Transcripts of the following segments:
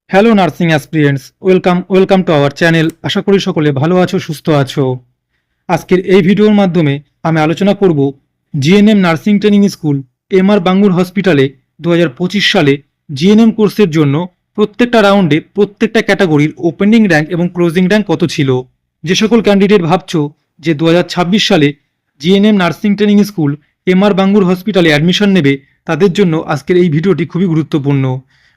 Hello nursing aspirants, welcome to our channel. আশা করি সকলে ভালো আছো, সুস্থ আছো। আজকের এই ভিডিওর মাধ্যমে আমি আলোচনা করব GNM nursing training school MR Bangur হসপিটালে 2025 সালে জিএনএম কোর্সের জন্য প্রত্যেকটা রাউন্ডে প্রত্যেকটা ক্যাটাগরির ওপেনিং র্যাঙ্ক এবং ক্লোজিং র্যাঙ্ক কত ছিল। যে সকল ক্যান্ডিডেট ভাবছো যে 2026 সালে GNM nursing training school MR Bangur হসপিটালে অ্যাডমিশন নেবে, তাদের জন্য আজকের এই ভিডিওটি খুবই গুরুত্বপূর্ণ।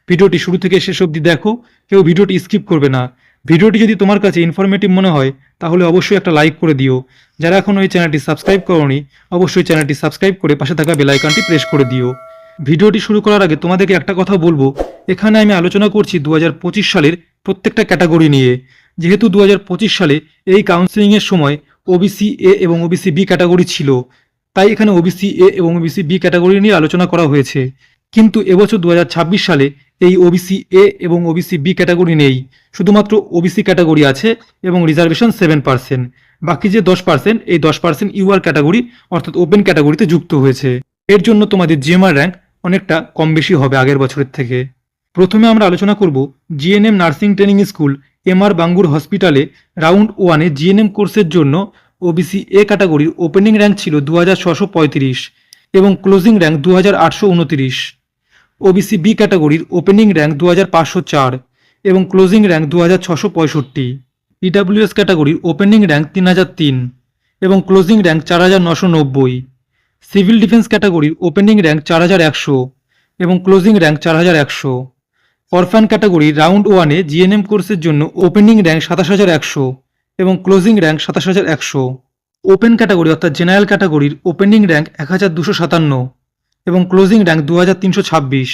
ভিডিওটি শুরু থেকে শেষ অবধি দেখো, কেউ ভিডিওটি স্কিপ করবে না। ভিডিওটি যদি তোমার কাছে ইনফরমেটিভ মনে হয় তাহলে অবশ্যই একটা লাইক করে দিও। যারা এখনও এই চ্যানেলটি সাবস্ক্রাইব করোনি অবশ্যই চ্যানেলটি সাবস্ক্রাইব করে পাশে থাকা বেল আইকনটি প্রেস করে দিও। ভিডিওটি শুরু করার আগে তোমাদেরকে একটা কথা বলবো, এখানে আমি আলোচনা করছি 2025 সালের প্রত্যেকটা ক্যাটাগরি নিয়ে। যেহেতু 2025 সালে এই কাউন্সিলিংয়ের সময় ওবিসি এ এবং ওবিসি বি ক্যাটাগরি ছিল, তাই এখানে ওবিসি এ এবং ওবিসি বি ক্যাটাগরি নিয়ে আলোচনা করা হয়েছে। কিন্তু এবছর 2026 সালে এই ওবিসি এ এবং ওবিসি বি ক্যাটাগরি নেই, শুধুমাত্র ওবিসি ক্যাটাগরি আছে এবং রিজার্ভেশন 7%। বাকি যে 10%, এই 10% ইউআর ক্যাটাগরি অর্থাৎ ওপেন ক্যাটাগরিতে যুক্ত হয়েছে। এর জন্য তোমাদের জিএমআর র্যাঙ্ক অনেকটা কম বেশি হবে আগের বছরের থেকে। প্রথমে আমরা আলোচনা করব GNM nursing training school MR Bangur হসপিটালে রাউন্ড ওয়ানে জিএনএম কোর্সের জন্য ওবিসি এ ক্যাটাগরির ওপেনিং র্যাঙ্ক ছিল 2635 এবং ক্লোজিং র্যাঙ্ক 2829। ওবিসি বি ক্যাটাগরির ওপেনিং র্যাঙ্ক 2504 এবং ক্লোজিং র্যাঙ্ক 2665। ইডাব্লিউএস ক্যাটাগরির ওপেনিং র্যাঙ্ক 3003 এবং ক্লোজিং র্যাঙ্ক 4990। সিভিল ডিফেন্স ক্যাটাগরির ওপেনিং র্যাঙ্ক 4100 এবং ক্লোজিং র্যাঙ্ক 4100। অরফান ক্যাটাগরি রাউন্ড ওয়ানে জিএনএম কোর্সের জন্য ওপেনিং র্যাঙ্ক 27100 এবং ক্লোজিং র্যাঙ্ক 27100। ওপেন ক্যাটাগরি অর্থাৎ জেনারেল ক্যাটাগরির ওপেনিং র্যাঙ্ক 1257 এবং ক্লোজিং র্যাঙ্ক 2326।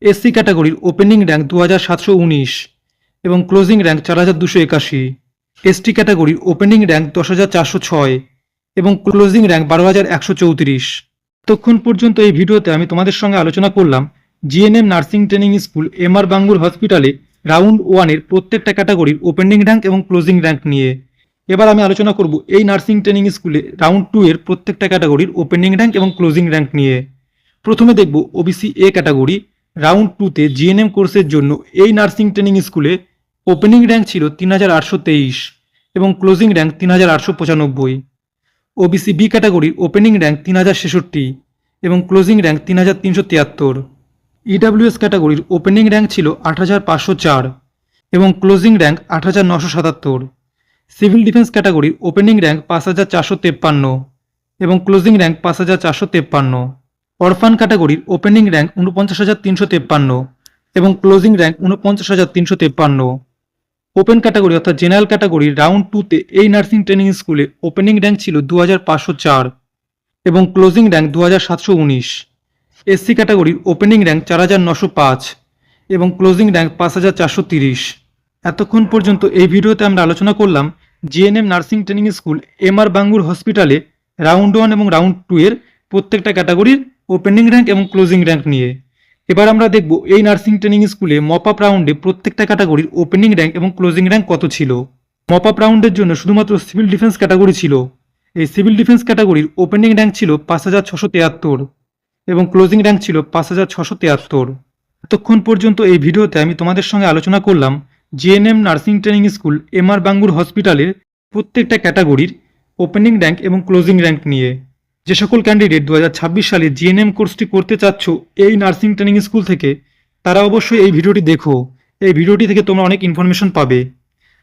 এসসি ক্যাটাগরির ওপেনিং র্যাঙ্ক 2719 এবং ক্লোজিং র্যাঙ্ক 4281। এসটি ক্যাটাগরির ওপেনিং র্যাঙ্ক 10406 এবং ক্লোজিং র্যাঙ্ক 12134। ততক্ষণ পর্যন্ত এই ভিডিওতে আমি তোমাদের সঙ্গে আলোচনা করলাম GNM nursing training school MR Bangur হসপিটালে রাউন্ড ওয়ানের প্রত্যেকটা ক্যাটাগরির ওপেনিং র্যাঙ্ক এবং ক্লোজিং র্যাঙ্ক নিয়ে। এবার আমি আলোচনা করব এই নার্সিং ট্রেনিং স্কুলে রাউন্ড টু এর প্রত্যেকটা ক্যাটাগরির ওপেনিং র্যাঙ্ক এবং ক্লোজিং র্যাঙ্ক নিয়ে। প্রথমে দেখব ওবিসি এ ক্যাটাগরি রাউন্ড টুতে জিএনএম কোর্সের জন্য এই নার্সিং ট্রেনিং স্কুলে ওপেনিং র্যাঙ্ক ছিল 3823 এবং ক্লোজিং র্যাঙ্ক 3895। ওবিসি বি ক্যাটাগরির ওপেনিং র্যাঙ্ক 3066 এবং ক্লোজিং র্যাঙ্ক 3373। ইডাব্লিউএস ক্যাটাগরির ওপেনিং র্যাঙ্ক ছিল 8504 এবং ক্লোজিং র্যাঙ্ক 8977। সিভিল ডিফেন্স ক্যাটাগরির ওপেনিং র্যাঙ্ক 5453 এবং ক্লোজিং র্যাঙ্ক 5453। অরফান ক্যাটাগরির ওপেনিং র্যাঙ্ক 49353 এবং ক্লোজিং র্যাঙ্ক 49353। ওপেন ক্যাটাগরি অর্থাৎ জেনারেল ক্যাটাগরির রাউন্ড টুতে এই নার্সিং ট্রেনিং স্কুলে ওপেনিং র্যাঙ্ক ছিল 2504 এবং ক্লোজিং র্যাঙ্ক 2719। এসসি ক্যাটাগরির ওপেনিং র্যাঙ্ক 4905 এবং ক্লোজিং র্যাঙ্ক 5430। এতক্ষণ পর্যন্ত এই ভিডিওতে আমরা আলোচনা করলাম GNM nursing training school MR Bangur হসপিটালে রাউন্ড ওয়ান এবং রাউন্ড টু এর প্রত্যেকটা ক্যাটাগরির ওপেনিং র্যাঙ্ক এবং ক্লোজিং র্যাঙ্ক নিয়ে। এবার আমরা দেখব এই নার্সিং ট্রেনিং স্কুলে মপ আপ রাউন্ডে প্রত্যেকটা ক্যাটাগরির ওপেনিং র্যাঙ্ক এবং ক্লোজিং র্যাঙ্ক কত ছিল। মপ আপ রাউন্ডের জন্য শুধুমাত্র সিভিল ডিফেন্স ক্যাটাগরি ছিল। এই সিভিল ডিফেন্স ক্যাটাগরির ওপেনিং র্যাঙ্ক ছিল 5673 এবং ক্লোজিং র্যাঙ্ক ছিল 5673। এতক্ষণ পর্যন্ত এই ভিডিওতে আমি তোমাদের সঙ্গে আলোচনা করলাম GNM nursing training school MR Bangur হসপিটালের প্রত্যেকটা ক্যাটাগরির ওপেনিং র্যাঙ্ক এবং ক্লোজিং র্যাঙ্ক নিয়ে। যে সকল ক্যান্ডিডেট 2026 সালে জিএনএম কোর্সটি করতে চাচ্ছ এই নার্সিং ট্রেনিং স্কুল থেকে, তারা অবশ্যই এই ভিডিওটি দেখো। এই ভিডিওটি থেকে তোমরা অনেক ইনফরমেশন পাবে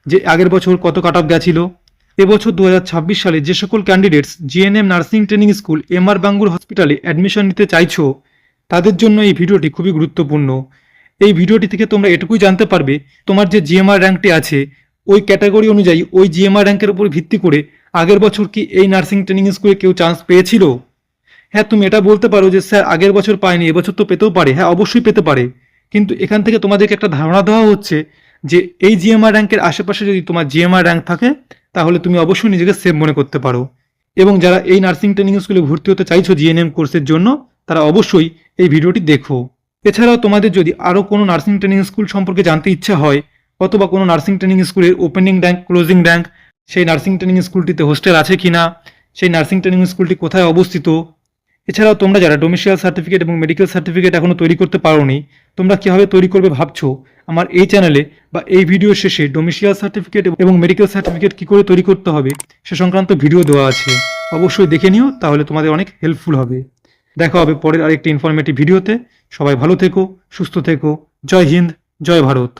যে আগের বছর কত কাট অফ গেছিল। এবছর 2026 সালে যে সকল candidates GNM nursing training school MR Bangur হসপিটালে অ্যাডমিশন নিতে চাইছো, তাদের জন্য এই ভিডিওটি খুবই গুরুত্বপূর্ণ। এই ভিডিওটি থেকে তোমরা এটুকুই জানতে পারবে তোমার যে জিএমআর র্যাঙ্কটি আছে ওই ক্যাটাগরি অনুযায়ী ওই জিএমআর র্যাঙ্কের উপর ভিত্তি করে আগের বছর কি এই নার্সিং ট্রেনিং স্কুলে কেউ চান্স পেয়েছিল। হ্যাঁ, তুমি এটা বলতে পারো যে স্যার আগের বছর পায়নি, এবছর তো পেতেও পারে। হ্যাঁ, অবশ্যই পেতে পারে, কিন্তু এখান থেকে তোমাদেরকে একটা ধারণা দেওয়া হচ্ছে যে এই জিএমআর র্যাঙ্কের আশেপাশে যদি তোমার জিএমআর র্যাঙ্ক থাকে তাহলে তুমি অবশ্যই নিজেকে সেভ মনে করতে পারো। এবং যারা এই নার্সিং ট্রেনিং স্কুলে ভর্তি হতে চাইছো জিএনএম কোর্সের জন্য, তারা অবশ্যই এই ভিডিওটি দেখো। এছাড়াও তোমাদের যদি আরও কোনো নার্সিং ট্রেনিং স্কুল সম্পর্কে জানতে ইচ্ছা হয় অথবা কোনো নার্সিং ট্রেনিং স্কুলের ওপেনিং র্যাঙ্ক ক্লোজিং র্যাঙ্ক, সেই নার্সিং ট্রেনিং স্কুলটিতে হোস্টেল আছে কিনা, সেই নার্সিং ট্রেনিং স্কুলটি কোথায় অবস্থিত, এছাড়াও তোমরা যারা ডোমিসিয়াল সার্টিফিকেট এবং মেডিকেল সার্টিফিকেট এখনও তৈরি করতে পারোনি, তোমরা কীভাবে তৈরি করবে ভাবছো, আমার এই চ্যানেলে বা এই ভিডিও শেষে ডোমিসিয়াল সার্টিফিকেট এবং মেডিকেল সার্টিফিকেট কী করে তৈরি করতে হবে সে সংক্রান্ত ভিডিও দেওয়া আছে। অবশ্যই দেখে নিও, তাহলে তোমাদের অনেক হেল্পফুল হবে। দেখা হবে পরের আরেকটি ইনফরমেটিভ ভিডিওতে। সবাই ভালো থেকো, সুস্থ থেকো। জয় হিন্দ, জয় ভারত।